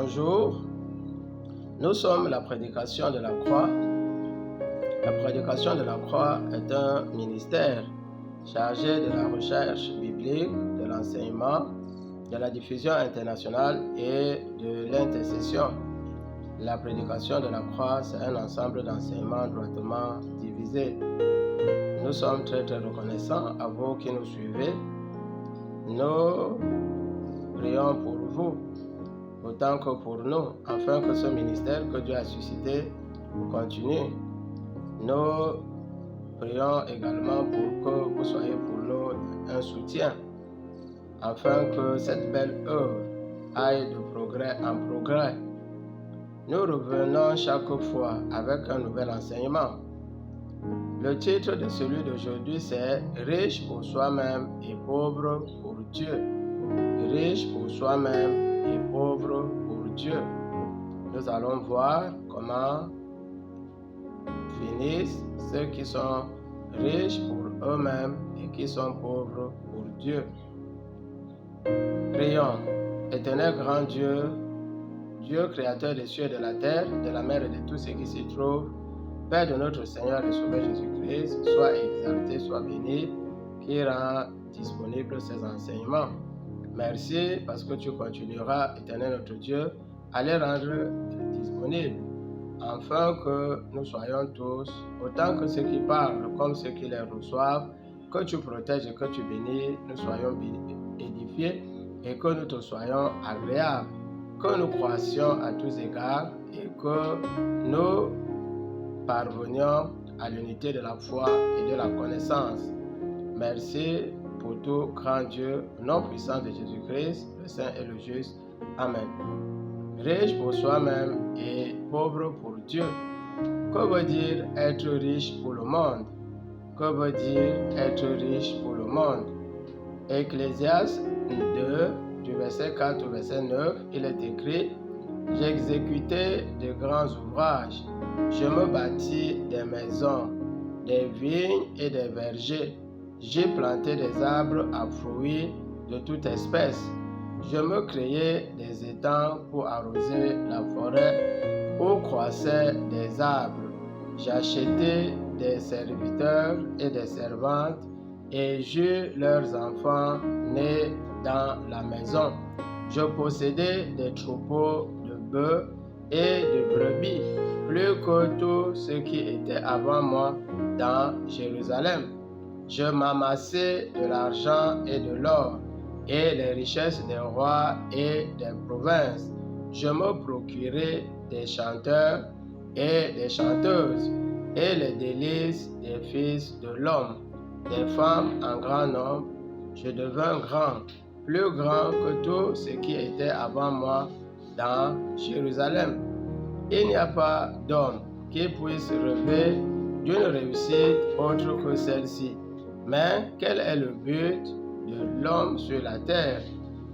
Bonjour, nous sommes la prédication de la croix. La prédication de la croix est un ministère chargé de la recherche biblique, de l'enseignement, de la diffusion internationale et de l'intercession. La prédication de la croix, c'est un ensemble d'enseignements droitement divisés. Nous sommes très reconnaissants à vous qui nous suivez. Nous prions pour vous, autant que pour nous, afin que ce ministère que Dieu a suscité continue. Nous prions également pour que vous soyez pour nous un soutien, afin que cette belle œuvre aille de progrès en progrès. Nous revenons chaque fois avec un nouvel enseignement. Le titre de celui d'aujourd'hui, c'est « Riche pour soi-même et pauvre pour Dieu ». Riche pour soi-même et pauvre pour Dieu. Nous allons voir comment finissent ceux qui sont riches pour eux-mêmes et qui sont pauvres pour Dieu. Prions. Éternel grand Dieu, Dieu créateur des cieux et de la terre, de la mer et de tout ce qui s'y trouve, Père de notre Seigneur et Sauveur Jésus-Christ, sois exalté, sois béni, qui rend disponible ces enseignements. Merci parce que tu continueras, éternel notre Dieu, à les rendre disponibles, afin que nous soyons tous, autant que ceux qui parlent comme ceux qui les reçoivent, que tu protèges et que tu bénis, nous soyons édifiés et que nous te soyons agréables, que nous croissions à tous égards et que nous parvenions à l'unité de la foi et de la connaissance. Merci pour tout, grand Dieu, au nom puissant de Jésus-Christ, le Saint et le Juste. Amen. Riche pour soi-même et pauvre pour Dieu. Que veut dire être riche pour le monde? Que veut dire être riche pour le monde? Ecclésiaste 2, du verset 4 au verset 9, il est écrit « J'ai exécuté de grands ouvrages, je me bâtis des maisons, des vignes et des vergers. J'ai planté des arbres à fruits de toute espèce. Je me créai des étangs pour arroser la forêt où croissaient des arbres. J'ai acheté des serviteurs et des servantes et j'eus leurs enfants nés dans la maison. Je possédais des troupeaux de bœufs et de brebis, plus que tous ceux qui étaient avant moi dans Jérusalem. Je m'amassai de l'argent et de l'or, et les richesses des rois et des provinces. Je me procurai des chanteurs et des chanteuses, et les délices des fils de l'homme, des femmes en grand nombre. Je devins grand, plus grand que tous ceux qui étaient avant moi dans Jérusalem. Il n'y a pas d'homme qui puisse rêver d'une réussite autre que celle-ci. Mais quel est le but de l'homme sur la terre?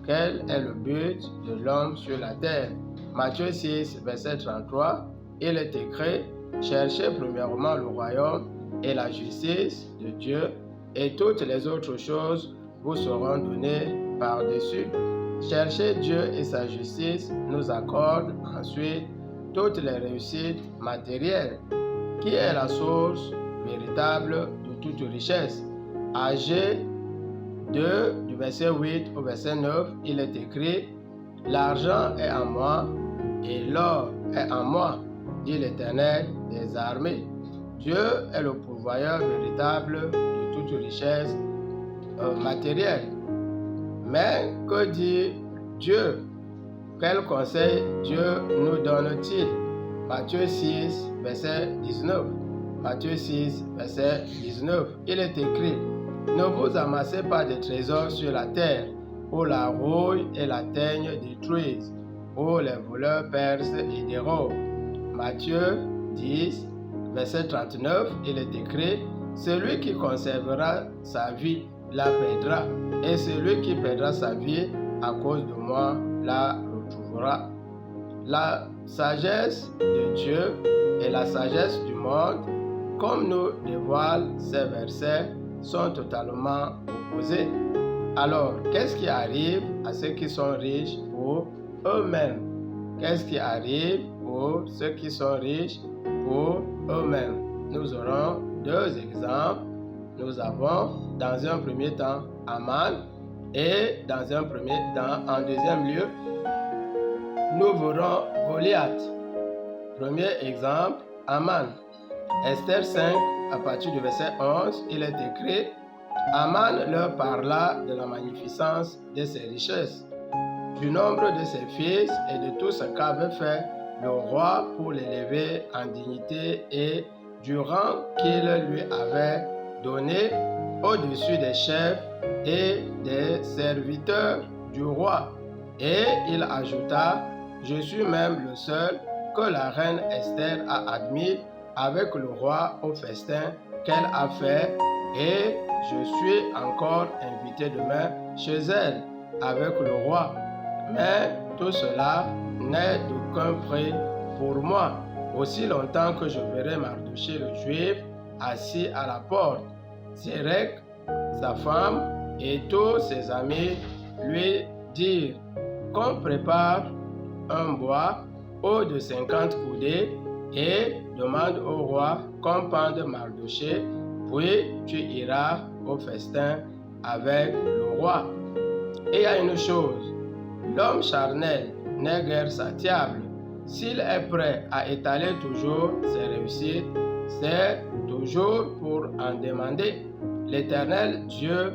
Quel est le but de l'homme sur la terre? Matthieu 6, verset 33, il est écrit « Cherchez premièrement le royaume et la justice de Dieu, et toutes les autres choses vous seront données par-dessus. » Chercher Dieu et sa justice nous accorde ensuite toutes les réussites matérielles, qui est la source véritable de toute richesse. Agé 2, du verset 8 au verset 9, il est écrit « L'argent est en moi et l'or est en moi, dit l'Éternel des armées. » Dieu est le pourvoyeur véritable de toute richesse matérielle. Mais que dit Dieu? Quel conseil Dieu nous donne-t-il? Matthieu 6, verset 19. Matthieu 6, verset 19. Il est écrit « Ne vous amassez pas de trésors sur la terre, où la rouille et la teigne détruisent, où les voleurs percent et dérobent. » Matthieu 10, verset 39. Il est écrit « Celui qui conservera sa vie la perdra, et celui qui perdra sa vie à cause de moi la retrouvera. » La sagesse de Dieu et la sagesse du monde, comme nous dévoilent ces versets, sont totalement opposés. Alors, qu'est-ce qui arrive à ceux qui sont riches pour eux-mêmes? qu'est-ce qui arrive pour ceux qui sont riches pour eux-mêmes. Nous aurons deux exemples. Nous avons dans un premier temps Aman et en deuxième lieu, nous verrons Goliath. Premier exemple, Aman. Esther 5, à partir du verset 11, il est écrit: Aman leur parla de la magnificence de ses richesses, du nombre de ses fils et de tout ce qu'avait fait le roi pour l'élever en dignité et du rang qu'il lui avait donné au-dessus des chefs et des serviteurs du roi. Et il ajouta: Je suis même le seul que la reine Esther a admis avec le roi au festin qu'elle a fait, et je suis encore invité demain chez elle avec le roi. Mais tout cela n'est d'aucun prix pour moi, aussi longtemps que je verrai Mardochée le Juif assis à la porte. Zérek, sa femme et tous ses amis lui dirent qu'on prépare un bois haut de 50 coudées et demande au roi qu'on pende Mardochée, puis tu iras au festin avec le roi. Et il y a une chose, l'homme charnel n'est guère satiable. S'il est prêt à étaler toujours ses réussites, c'est toujours pour en demander. L'Éternel Dieu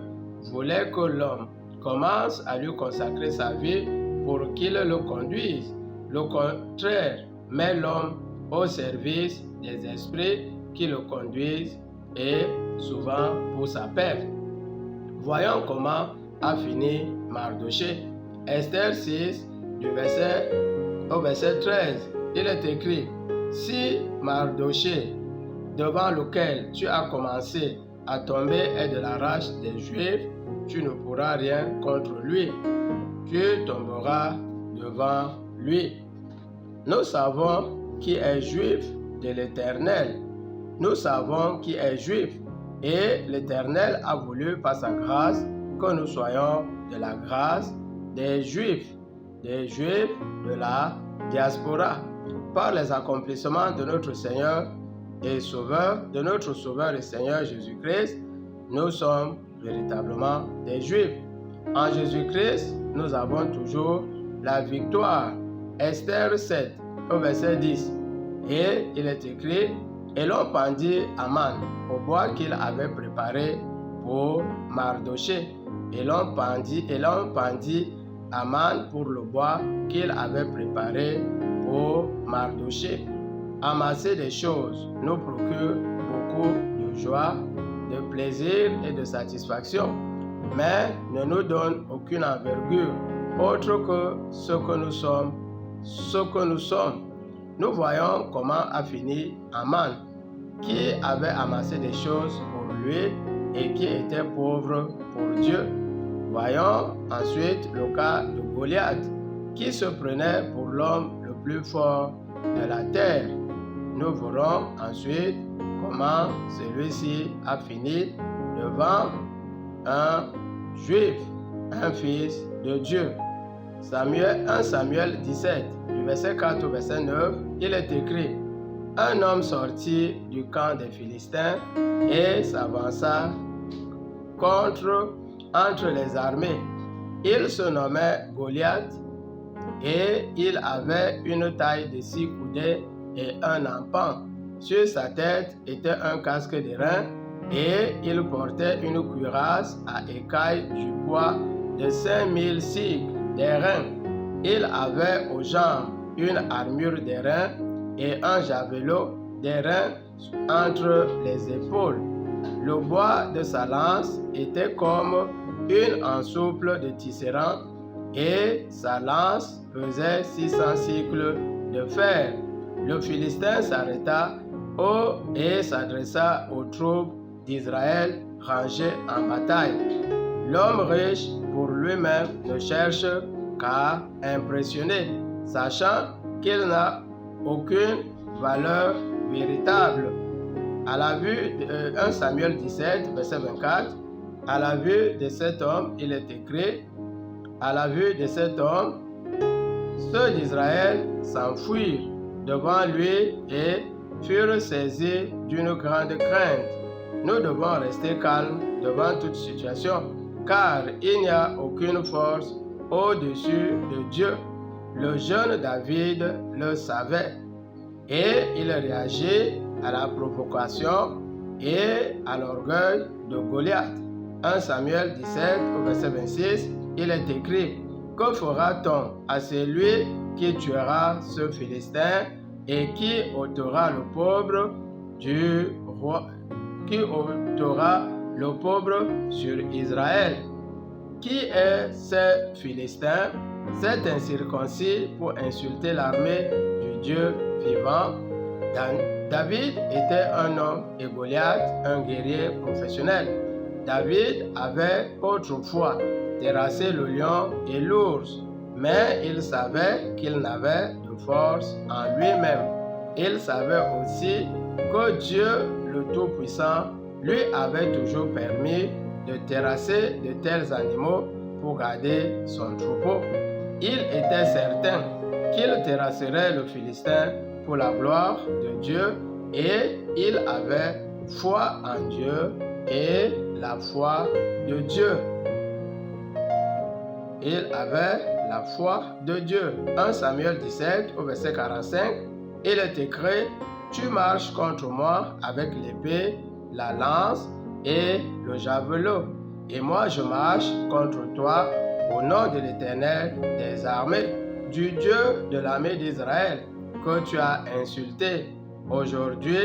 voulait que l'homme commence à lui consacrer sa vie pour qu'il le conduise. Le contraire met l'homme au service des esprits qui le conduisent et souvent pour sa perte. Voyons comment a fini Mardochée. Esther 6, au verset 13, il est écrit: Si Mardochée, devant lequel tu as commencé à tomber, est de la race des Juifs, tu ne pourras rien contre lui. Tu tomberas devant lui. Nous savons qui est juif de l'Éternel. Nous savons qui est juif. Et l'Éternel a voulu par sa grâce que nous soyons de la grâce des Juifs de la diaspora. Par les accomplissements de notre Seigneur et Sauveur, et Seigneur Jésus-Christ, nous sommes véritablement des Juifs. En Jésus-Christ, nous avons toujours la victoire. Esther 7, au verset 10. Et il est écrit: Et l'on pendit Aman au bois qu'il avait préparé pour Mardochée. Et l'on pendit Aman pour le bois qu'il avait préparé pour Mardochée. Amasser des choses nous procure beaucoup de joie, de plaisir et de satisfaction, mais ne nous donne aucune envergure autre que ce que nous sommes. Nous voyons comment a fini Aman, qui avait amassé des choses pour lui et qui était pauvre pour Dieu. Voyons ensuite le cas de Goliath, qui se prenait pour l'homme le plus fort de la terre. Nous verrons ensuite comment celui-ci a fini devant un juif, un fils de Dieu. 1 Samuel 17, du verset 4 au verset 9, il est écrit: Un homme sortit du camp des Philistins et s'avança entre les armées. Il se nommait Goliath et il avait une taille de 6 coudées et un empan. Sur sa tête était un casque d'airain et il portait une cuirasse à écailles du poids de 5000 cycles d'airain. Il avait aux jambes une armure d'airain et un javelot d'airain entre les épaules. Le bois de sa lance était comme une ensouple de tisserand et sa lance pesait 600 cycles de fer. Le Philistin s'arrêta et s'adressa aux troupes d'Israël rangées en bataille. L'homme riche pour lui-même ne cherche qu'à impressionner, sachant qu'il n'a aucune valeur véritable. À la vue de 1 Samuel 17, verset 24, à la vue de cet homme, il est écrit: à la vue de cet homme, Ceux d'Israël s'enfuirent devant lui et furent saisis d'une grande crainte. Nous devons rester calmes devant toute situation, car il n'y a aucune force au-dessus de Dieu. Le jeune David le savait et il réagit à la provocation et à l'orgueil de Goliath. 1 Samuel 17 au verset 26, il est écrit: que fera-t-on à celui qui tuera ce Philistin et qui ôtera le pauvre du roi, qui ôtera le pauvre sur Israël? Qui est ce Philistin, cet incirconcis pour insulter l'armée du Dieu vivant? David était un homme et Goliath un guerrier professionnel. David avait autrefois terrassé le lion et l'ours, mais il savait qu'il n'avait de force en lui-même. Il savait aussi que Dieu, le Tout-Puissant, lui avait toujours permis de terrasser de tels animaux pour garder son troupeau. Il était certain qu'il terrasserait le Philistin pour la gloire de Dieu et il avait foi en Dieu et la foi de Dieu. Il avait la foi de Dieu. 1 Samuel 17 au verset 45, il est écrit: tu marches contre moi avec l'épée, la lance et le javelot, et moi je marche contre toi au nom de l'Éternel des armées, du Dieu de l'armée d'Israël, que tu as insulté. Aujourd'hui,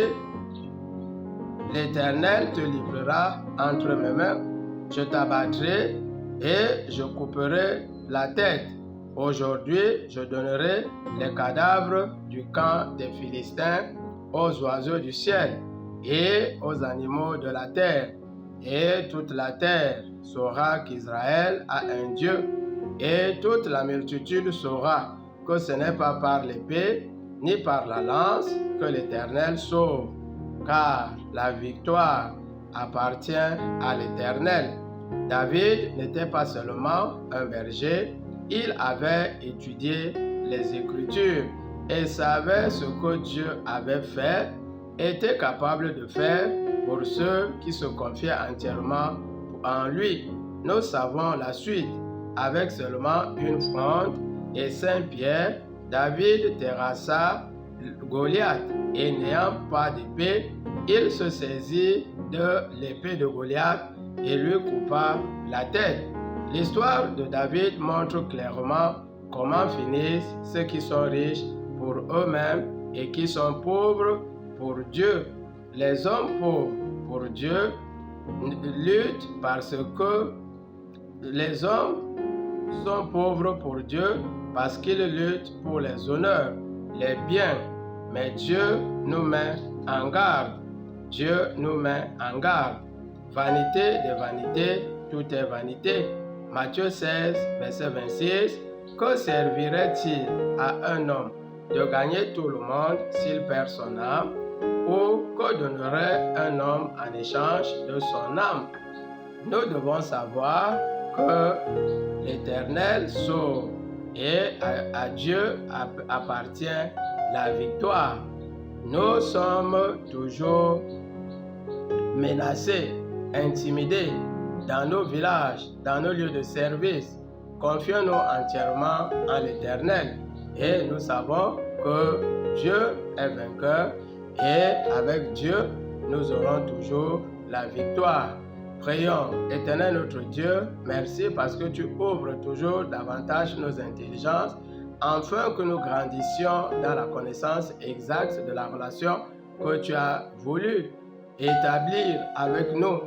l'Éternel te livrera entre mes mains. Je t'abattrai et je couperai la tête. Aujourd'hui, je donnerai les cadavres du camp des Philistins aux oiseaux du ciel et aux animaux de la terre. Et toute la terre saura qu'Israël a un Dieu, et toute la multitude saura que ce n'est pas par l'épée ni par la lance que l'Éternel sauve, car la victoire appartient à l'Éternel. David n'était pas seulement un berger, il avait étudié les Écritures et savait ce que Dieu avait fait, était capable de faire pour ceux qui se confiaient entièrement en lui. Nous savons la suite. Avec seulement une fronde et 5 pierres, David terrassa Goliath et n'ayant pas d'épée, il se saisit de l'épée de Goliath et lui coupa la tête. L'histoire de David montre clairement comment finissent ceux qui sont riches pour eux-mêmes et qui sont pauvres pour Dieu. Les hommes pauvres pour Dieu luttent parce que les hommes sont pauvres pour Dieu parce qu'ils luttent pour les honneurs, les biens. Mais Dieu nous met en garde. Dieu nous met en garde. Vanité de vanité, tout est vanité. Matthieu 16, verset 26. Que servirait-il à un homme de gagner tout le monde s'il perd son âme? Ou que donnerait un homme en échange de son âme? Nous devons savoir que l'Éternel sauve et à Dieu appartient la victoire. Nous sommes toujours menacés, intimidés dans nos villages, dans nos lieux de service. Confions-nous entièrement en l'Éternel et nous savons que Dieu est vainqueur et avec Dieu, nous aurons toujours la victoire. Prions. Éternel notre Dieu, merci parce que tu ouvres toujours davantage nos intelligences afin que nous grandissions dans la connaissance exacte de la relation que tu as voulu établir avec nous.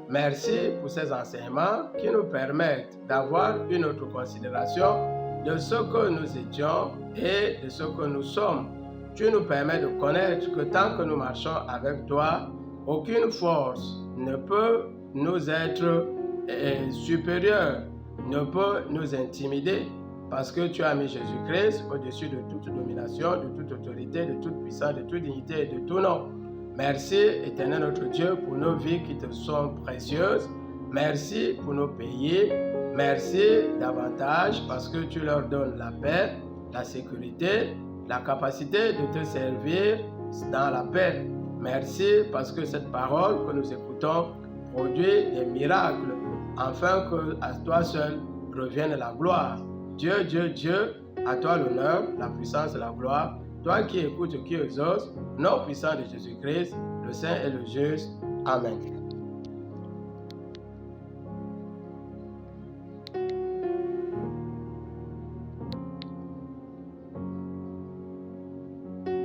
Merci pour ces enseignements qui nous permettent d'avoir une autre considération de ce que nous étions et de ce que nous sommes. Tu nous permets de connaître que tant que nous marchons avec toi, aucune force ne peut nous être supérieure, ne peut nous intimider, parce que tu as mis Jésus-Christ au-dessus de toute domination, de toute autorité, de toute puissance, de toute dignité et de tout nom. Merci, Éternel notre Dieu, pour nos vies qui te sont précieuses. Merci pour nos pays. Merci davantage parce que tu leur donnes la paix la sécurité, la capacité de te servir dans la paix. Merci parce que cette parole que nous écoutons produit des miracles, afin que à toi seul revienne la gloire. Dieu, Dieu, Dieu, à toi l'honneur, la puissance et la gloire. Toi qui écoutes, qui exauces, nom puissant de Jésus-Christ, le Saint et le Juste. Amen.